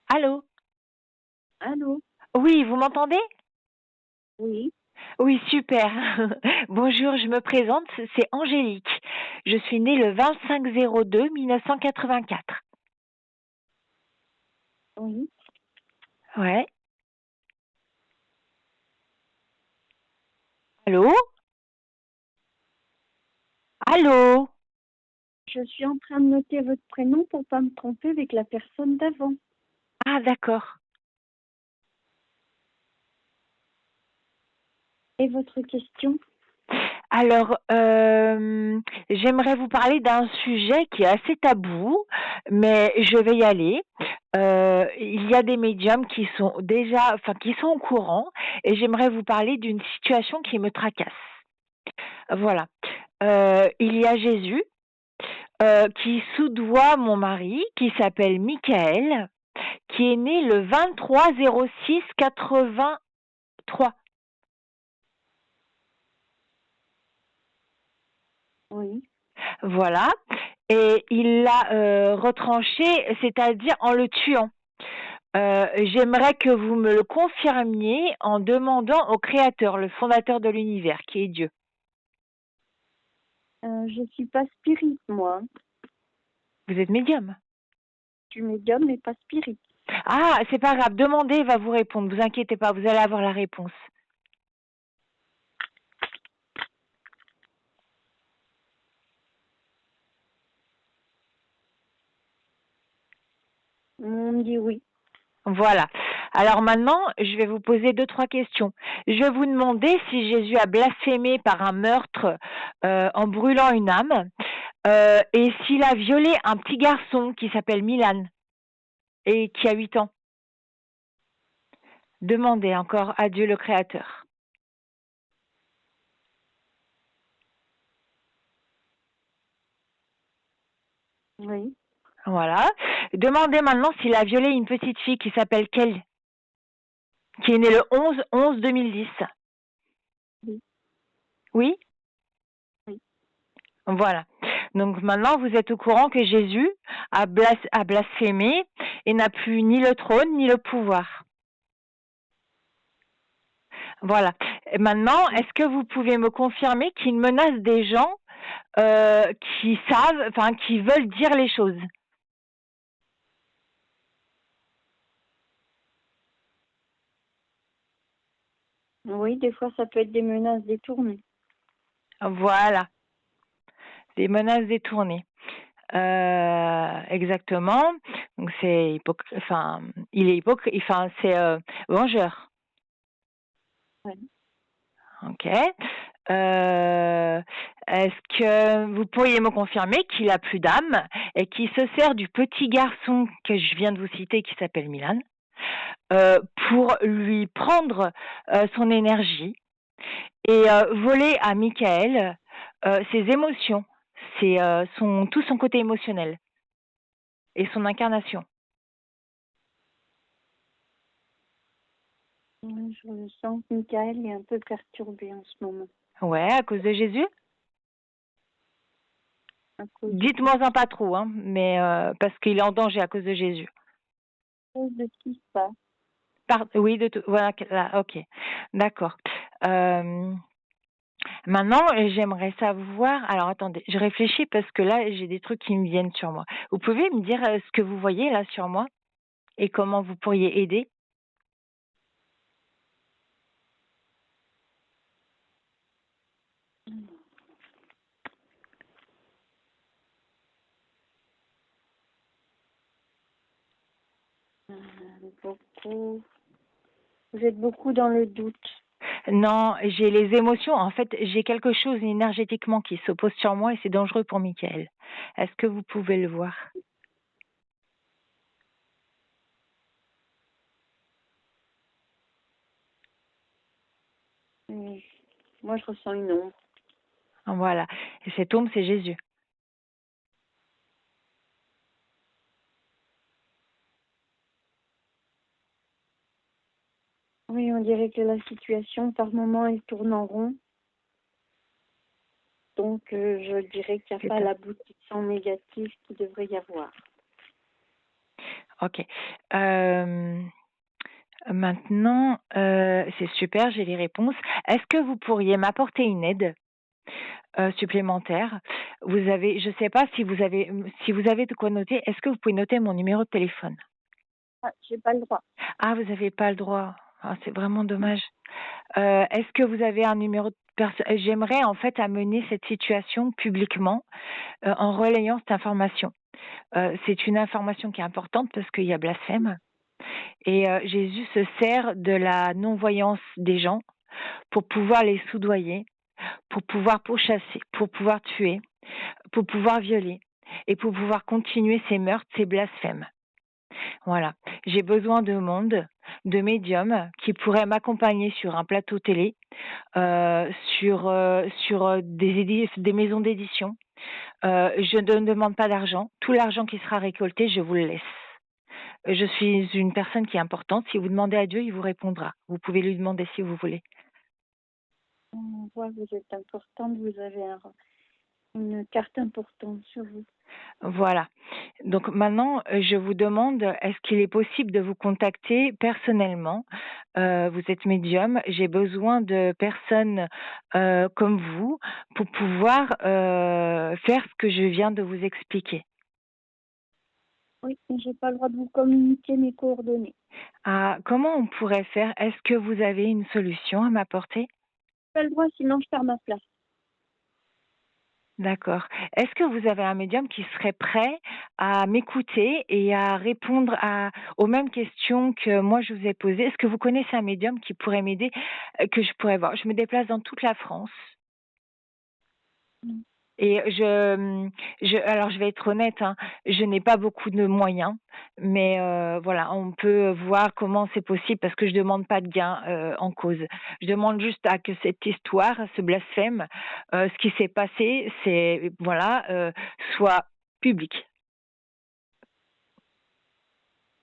Allô? Allô? Oui, vous m'entendez? Oui, Oui, super. Bonjour, je me présente, c'est Angélique. Je suis née le 25/02/1984. oui. Ouais. Allô? Allô? Je suis en train de noter votre prénom pour pas me tromper avec la personne d'avant. Ah, d'accord. Et votre question? Alors, j'aimerais vous parler d'un sujet qui est assez tabou, mais je vais y aller. Il y a des médiums qui sont qui sont au courant, et j'aimerais vous parler d'une situation qui me tracasse. Voilà. Il y a Jésus, qui soudoie mon mari, qui s'appelle Michael, qui est né le 23/06/83. Oui. Voilà. Et il l'a retranché, c'est-à-dire en le tuant. J'aimerais que vous me le confirmiez en demandant au Créateur, le fondateur de l'univers, qui est Dieu. Je suis pas spirit, moi. Vous êtes médium. Je suis médium, mais pas spirit. Ah, c'est pas grave, demandez, il va vous répondre. Vous inquiétez pas, vous allez avoir la réponse. On me dit oui. Voilà. Alors maintenant, je vais vous poser 2, 3 questions. Je vais vous demander si Jésus a blasphémé par un meurtre en brûlant une âme, et s'il a violé un petit garçon qui s'appelle Milan et qui a 8 ans. Demandez encore à Dieu le Créateur. Oui. Voilà. Demandez maintenant s'il a violé une petite fille qui s'appelle Kelly, qui est née le 11/11/2010. Oui. Oui? Oui. Voilà. Donc maintenant, vous êtes au courant que Jésus a blasphémé et n'a plus ni le trône ni le pouvoir. Voilà. Et maintenant, est-ce que vous pouvez me confirmer qu'il menace des gens qui savent, enfin qui veulent dire les choses? Oui, des fois, ça peut être des menaces détournées. Voilà. Des menaces détournées. Exactement. Donc c'est enfin, il est hypocrite, enfin c'est vengeur. Oui. Ok. Est-ce que vous pourriez me confirmer qu'il a plus d'âme et qu'il se sert du petit garçon que je viens de vous citer qui s'appelle Milan pour lui prendre son énergie et voler à Michael ses émotions, tout son côté émotionnel et son incarnation. Je sens que Michael est un peu perturbé en ce moment. Ouais, à cause de Jésus? À cause Dites-moi-en pas trop, hein, mais parce qu'il est en danger à cause de Jésus. de ce qui se passe. Oui, de tout. Voilà, là, ok, d'accord. Euh, Maintenant, j'aimerais savoir. Alors, attendez, je réfléchis parce que là, j'ai des trucs qui me viennent sur moi. Vous pouvez me dire ce que vous voyez là sur moi et comment vous pourriez aider? Beaucoup. Vous êtes beaucoup dans le doute. Non, j'ai les émotions. En fait, j'ai quelque chose énergétiquement qui s'oppose sur moi et c'est dangereux pour Michael. Est-ce que vous pouvez le voir? Oui. Moi, je ressens une ombre. Voilà. Et cette ombre, c'est Jésus. Oui, on dirait que la situation, par moment, elle tourne en rond. Donc, je dirais qu'il n'y a C'est pas ça. l'aboutissement négatif qu'il devrait y avoir. OK. Hem, Maintenant, c'est super, j'ai les réponses. Est-ce que vous pourriez m'apporter une aide, supplémentaire? Je sais pas si vous avez de quoi noter, est-ce que vous pouvez noter mon numéro de téléphone? Ah, j'ai pas le droit. Ah, vous avez pas le droit. Ah, c'est vraiment dommage. Est-ce que vous avez un numéro de j'aimerais en fait amener cette situation publiquement, en relayant cette information. C'est une information qui est importante parce qu'il y a blasphème et Jésus se sert de la non-voyance des gens pour pouvoir les soudoyer, pour pouvoir pourchasser, pour pouvoir tuer, pour pouvoir violer et pour pouvoir continuer ces meurtres, ces blasphèmes. Voilà. J'ai besoin de monde, de médiums qui pourraient m'accompagner sur un plateau télé, heu, sur des maisons d'édition. Je ne demande pas d'argent. Tout l'argent qui sera récolté, je vous le laisse. Je suis une personne qui est importante. Si vous demandez à Dieu, il vous répondra. Vous pouvez lui demander si vous voulez. On voit que vous êtes importante, vous avez une carte importante sur vous. Voilà. Donc maintenant, je vous demande, est-ce qu'il est possible de vous contacter personnellement? Vous êtes médium, j'ai besoin de personnes, comme vous pour pouvoir, faire ce que je viens de vous expliquer. Oui, mais j'ai pas le droit de vous communiquer mes coordonnées. Ah, comment on pourrait faire? Est-ce que vous avez une solution à m'apporter? Pas le droit, sinon je perds ma place. D'accord. Est-ce que vous avez un médium qui serait prêt à m'écouter et à répondre aux mêmes questions que moi je vous ai posées? Est-ce que vous connaissez un médium qui pourrait m'aider, que je pourrais voir? Je me déplace dans toute la France Mm. et alors je vais être honnête, hein, je n'ai pas beaucoup de moyens, mais voilà, on peut voir comment c'est possible parce que je demande pas de gain, en cause. Je demande juste à que cette histoire, ce blasphème, ce qui s'est passé, voilà, soit public.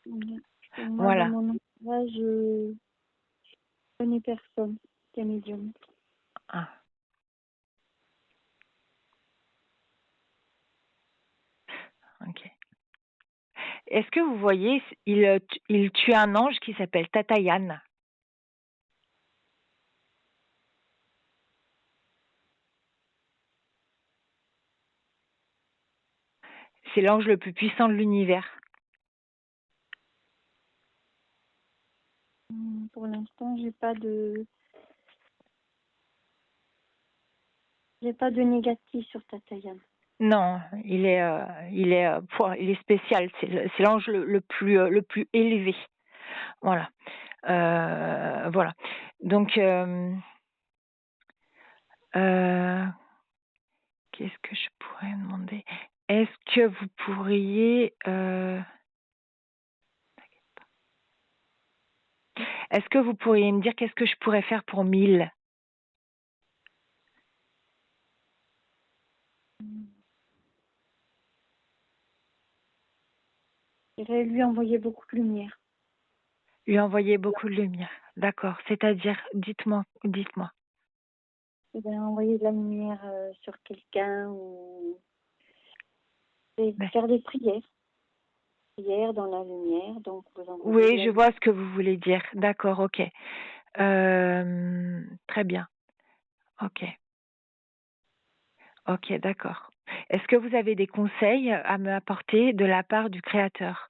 Voilà. Moi, dans Voilà. mon entourage, je connais personne qui est médium. Ah, OK. Est-ce que vous voyez, il tue un ange qui s'appelle Tata Yann. C'est l'ange le plus puissant de l'univers. Pour l'instant, j'ai pas de négatif sur Tatayan. Non, il est spécial. C'est l'ange le plus élevé. Voilà. Voilà. Donc, euh, qu'est-ce que je pourrais demander? Est-ce que vous pourriez, est-ce que vous pourriez me dire qu'est-ce que je pourrais faire pour 1000? J'irai lui envoyer beaucoup de lumière. Lui envoyer beaucoup de lumière. D'accord. C'est-à-dire, dites-moi. Je vais envoyer de la lumière sur quelqu'un ou Ben, faire des prières. Prières dans la lumière, donc vous envoyez de oui, la je lumière. vois ce que vous voulez dire. D'accord, ok. Très bien. Ok. Ok, d'accord. Est-ce que vous avez des conseils à me apporter de la part du Créateur?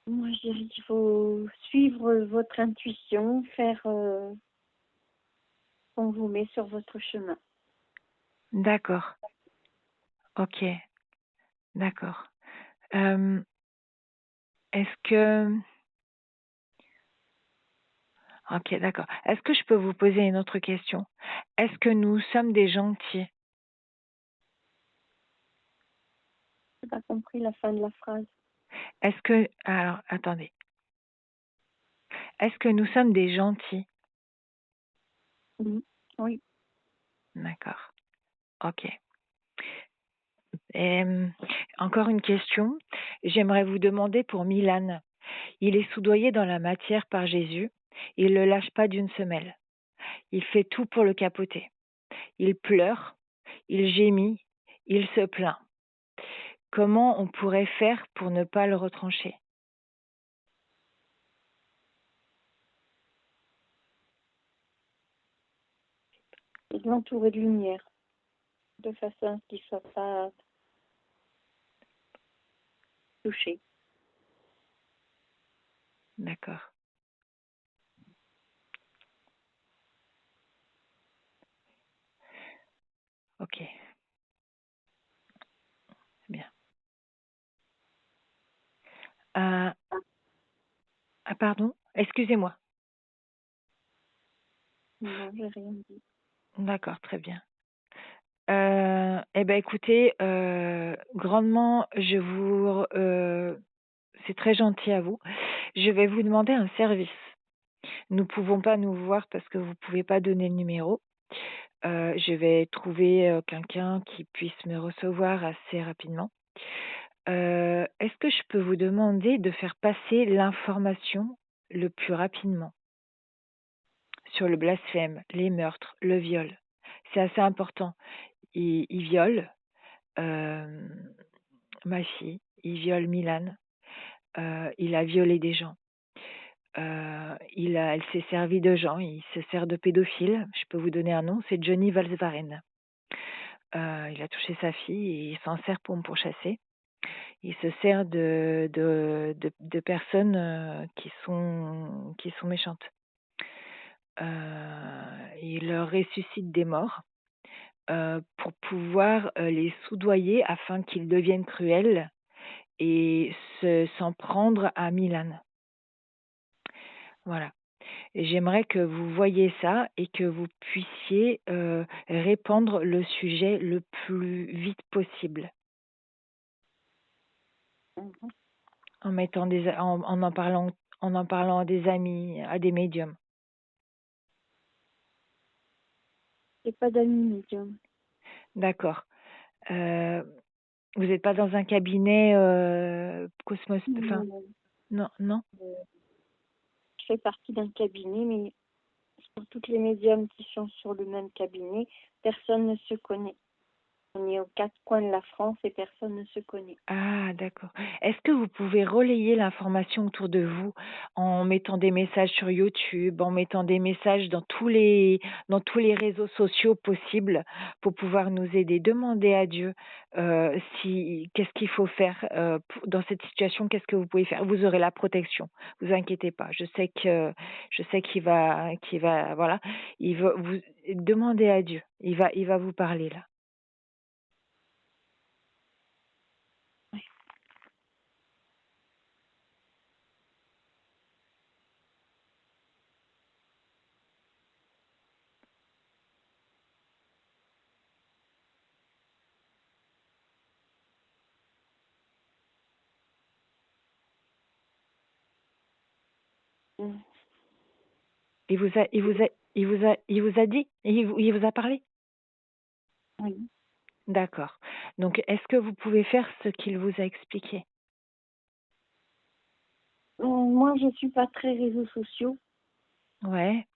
Moi, je dirais qu'il faut suivre votre intuition, faire qu'on vous met sur votre chemin. D'accord. Ok. D'accord. Euh, est-ce que... Ok, d'accord. Est-ce que je peux vous poser une autre question? Est-ce que nous sommes des gentils? J'ai pas compris la fin de la phrase. Est-ce que... Alors, attendez. Est-ce que nous sommes des gentils? Oui. Oui. D'accord. Ok. Et, encore une question. J'aimerais vous demander pour Milan. Il est soudoyé dans la matière par Jésus. Il ne le lâche pas d'une semelle. Il fait tout pour le capoter. Il pleure, il gémit, il se plaint. comment on pourrait faire pour ne pas le retrancher? Et de l'entourer de lumière, de façon à ce qu'il ne soit pas touché. D'accord. OK, bien. Ah pardon? Excusez-moi. Non, j'ai rien dit. D'accord, très bien. Et ben écoutez, grandement, c'est très gentil à vous. Je vais vous demander un service. Nous pouvons pas nous voir parce que vous pouvez pas donner le numéro. Je vais trouver, quelqu'un qui puisse me recevoir assez rapidement. Est-ce que je peux vous demander de faire passer l'information le plus rapidement sur le blasphème, les meurtres, le viol? C'est assez important. Il viole, hem, ma fille, il viole Milan, il a violé des gens. Elle s'est servie de gens, il se sert de pédophiles. Je peux vous donner un nom, c'est Johnny Valsvaren. Il a touché sa fille et il s'en sert pour me pourchasser. Il se sert de personnes, qui sont méchantes. Il leur ressuscite des morts, pour pouvoir, les soudoyer afin qu'ils deviennent cruels et s'en prendre à Milan. Voilà. Et j'aimerais que vous voyiez ça et que vous puissiez, répandre le sujet le plus vite possible Mhm. en mettant en parlant à des amis, à des médiums. J'ai pas d'amis médium. D'accord. Heu, vous n'êtes pas dans un cabinet, Cosmos, enfin, Non, non. non, non? Je fais partie d'un cabinet, mais pour toutes les médiums qui sont sur le même cabinet, personne ne se connaît. On est aux quatre coins de la France et personne ne se connaît. Ah d'accord. Est-ce que vous pouvez relayer l'information autour de vous en mettant des messages sur YouTube, en mettant des messages dans tous les réseaux sociaux possibles pour pouvoir nous aider? Demandez à Dieu, si qu'est-ce qu'il faut faire, pour dans cette situation, qu'est-ce que vous pouvez faire? Vous aurez la protection, vous inquiétez pas. Je sais qu'il va voilà, il va vous demandez à Dieu, il va vous parler là. Mm. Il vous a dit? Il vous a parlé? Oui. D'accord. Donc est-ce que vous pouvez faire ce qu'il vous a expliqué? Moi, je suis pas très réseaux sociaux, Ouais.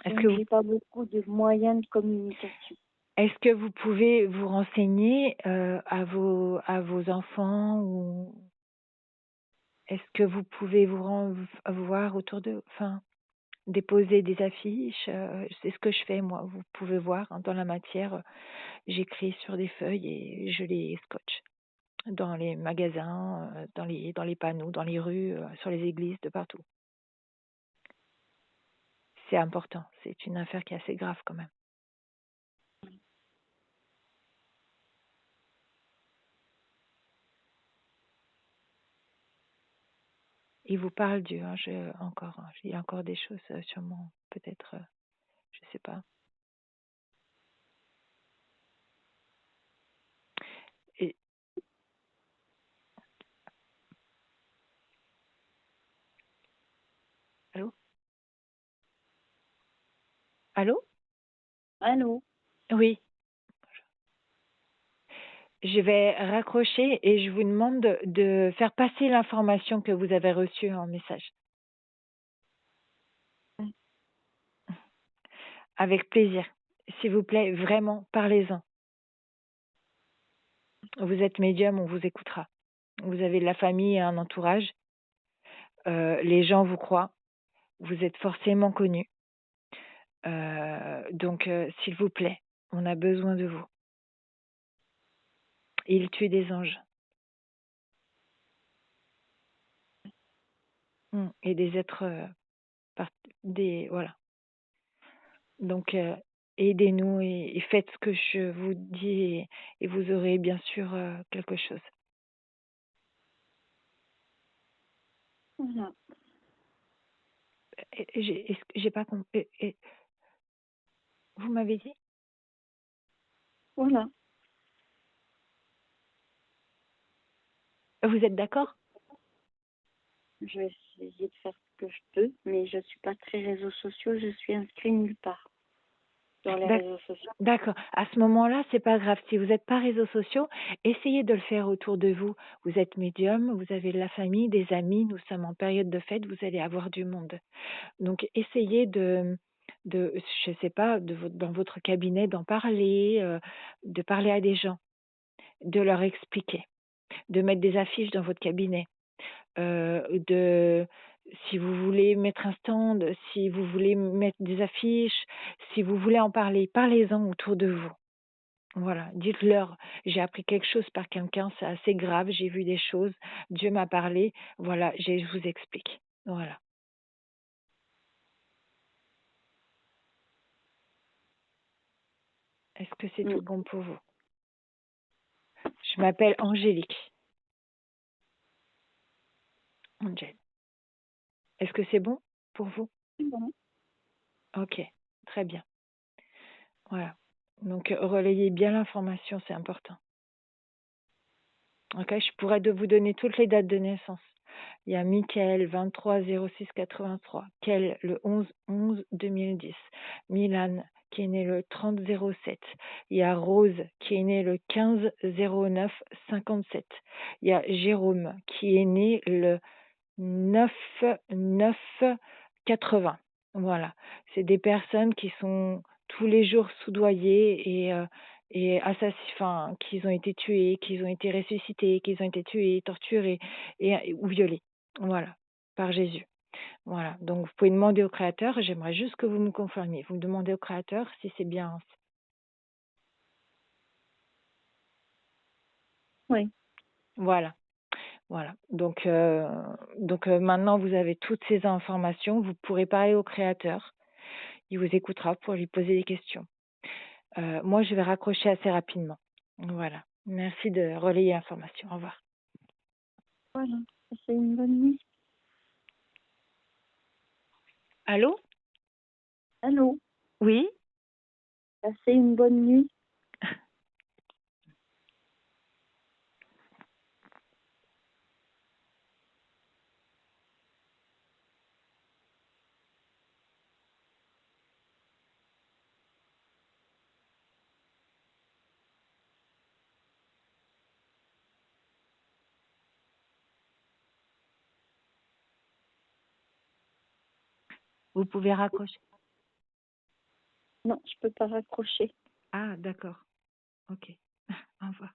Est-ce que donc vous j'ai pas beaucoup de moyens de communication. est-ce que vous pouvez vous renseigner, à vos enfants ou est-ce que vous pouvez voir autour de enfin, déposer des affiches? C'est ce que je fais moi, vous pouvez voir, hein, dans la matière, j'écris sur des feuilles et je les scotche. Dans les magasins, dans les panneaux, dans les rues, sur les églises, de partout. C'est important, c'est une affaire qui est assez grave quand même. Il vous parle Dieu, hein, il y a encore des choses, sûrement, peut-être, je sais pas. Et allô? Allô? Allô? Oui, je vais raccrocher et je vous demande de faire passer l'information que vous avez reçue en message. Avec plaisir. S'il vous plaît, vraiment, parlez-en. Vous êtes médium, on vous écoutera. Vous avez de la famille et un entourage. Les gens vous croient. Vous êtes forcément connu. Donc, s'il vous plaît, on a besoin de vous. Il tue des anges. Et des êtres, voilà. Donc, aidez-nous et faites ce que je vous dis et vous aurez bien sûr quelque chose. Voilà. J'ai pas compris. Vous m'avez dit? Voilà. Vous êtes d'accord? Je vais essayer de faire ce que je peux, mais je suis pas très réseaux sociaux, je suis inscrite nulle part sur les réseaux sociaux. D'accord. À ce moment-là, c'est pas grave. Si vous n'êtes pas réseaux sociaux, essayez de le faire autour de vous. Vous êtes médium, vous avez de la famille, des amis. Nous sommes en période de fête, vous allez avoir du monde. Donc, essayez je sais pas, dans votre cabinet, d'en parler, de parler à des gens, de leur expliquer, de mettre des affiches dans votre cabinet, si vous voulez mettre un stand, si vous voulez mettre des affiches, si vous voulez en parler, parlez-en autour de vous. Voilà, dites-leur, j'ai appris quelque chose par quelqu'un, c'est assez grave, j'ai vu des choses, Dieu m'a parlé, voilà, je vous explique. Voilà. Est-ce que c'est tout bon pour vous? Je m'appelle Angélique. Angel. Est-ce que c'est bon pour vous? Bon. Ok, très bien. Voilà. Donc, relayez bien l'information, c'est important. Ok, je pourrais vous donner toutes les dates de naissance. Il y a Michael, 23-06-83, Kel, le 11-11-2010, Milan, qui est né le 30-07, il y a Rose, qui est née le 15-09-57, il y a Jérôme, qui est né le 9-9-80. Voilà, c'est des personnes qui sont tous les jours soudoyées et enfin, qu'ils ont été tués, qu'ils ont été ressuscités, qu'ils ont été tués, torturés ou violés. Voilà, par Jésus. Voilà, donc vous pouvez demander au Créateur, j'aimerais juste que vous me confirmiez. Vous me demandez au Créateur si c'est bien. Oui. Voilà. Voilà. Donc maintenant, vous avez toutes ces informations. Vous pourrez parler au Créateur. Il vous écoutera pour lui poser des questions. Moi, je vais raccrocher assez rapidement. Voilà. Merci de relayer l'information. Au revoir. Voilà. C'est une bonne nuit. Allô? Allô? Oui? Passez une bonne nuit. Vous pouvez raccrocher. Non, je peux pas raccrocher. Ah, d'accord. Ok. Au revoir.